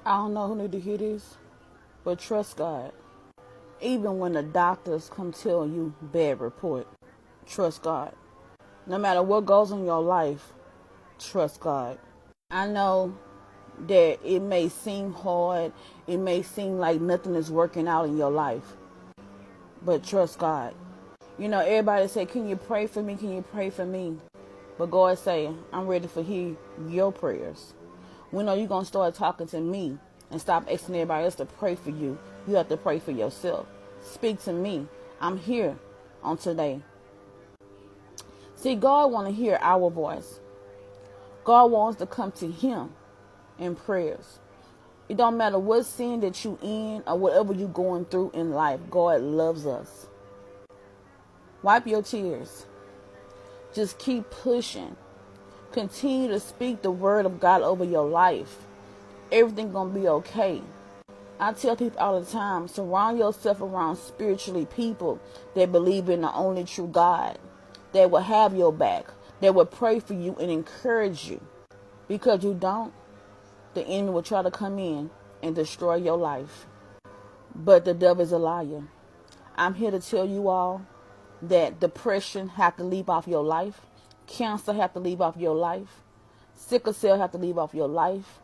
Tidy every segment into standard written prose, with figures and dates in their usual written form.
I don't know who need to hear this, but trust God. Even when the doctors come tell you bad report, trust God. No matter what goes on in your life, trust God. I know that it may seem hard, it may seem like nothing is working out in your life, but trust God. You know, everybody say, can you pray for me? Can you pray for me? But God say, I'm ready to hear your prayers. When are you going to start talking to me and stop asking everybody else to pray for you? You have to pray for yourself. Speak to me. I'm here on today. See, God want to hear our voice. God wants to come to him in prayers. It don't matter what sin that you in or whatever you going through in life. God loves us. Wipe your tears. Just keep pushing. Continue to speak the word of God over your life. Everything gonna be okay. I tell people all the time, surround yourself around spiritually people that believe in the only true God, that will have your back, that will pray for you and encourage you. Because you don't, the enemy will try to come in and destroy your life. But the devil is a liar. I'm here to tell you all that depression have to leave off your life. Cancer have to leave off your life. Sickle cell have to leave off your life.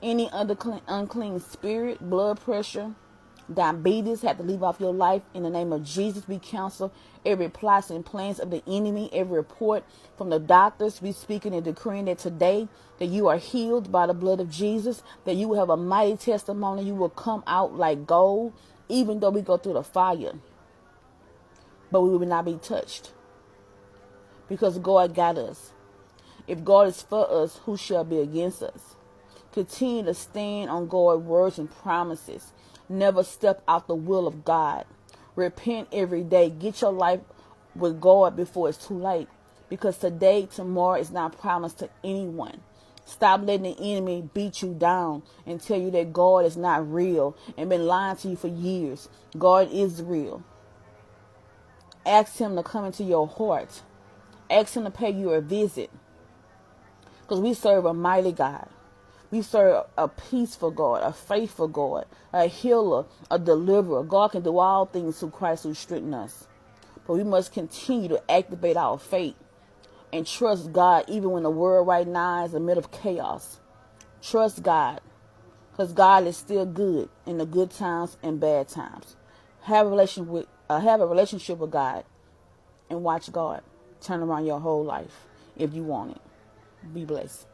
Any other unclean spirit, blood pressure, diabetes have to leave off your life. In the name of Jesus, we cancel every plots and plans of the enemy, every report from the doctors. We speaking and decreeing that today that you are healed by the blood of Jesus, that you will have a mighty testimony. You will come out like gold, even though we go through the fire. But we will not be touched because God got us. If God is for us, who shall be against us? Continue to stand on God's words and promises. Never step out the will of God. Repent every day. Get your life with God before it's too late. Because today, tomorrow is not promised to anyone. Stop letting the enemy beat you down and tell you that God is not real and been lying to you for years. God is real. Ask him to come into your heart. Ask him to pay you a visit. Because we serve a mighty God. We serve a peaceful God, a faithful God, a healer, a deliverer. God can do all things through Christ who strengthens us. But we must continue to activate our faith and trust God even when the world right now is in the middle of chaos. Trust God because God is still good in the good times and bad times. Have a relationship with God and watch God turn around your whole life if you want it. Be blessed.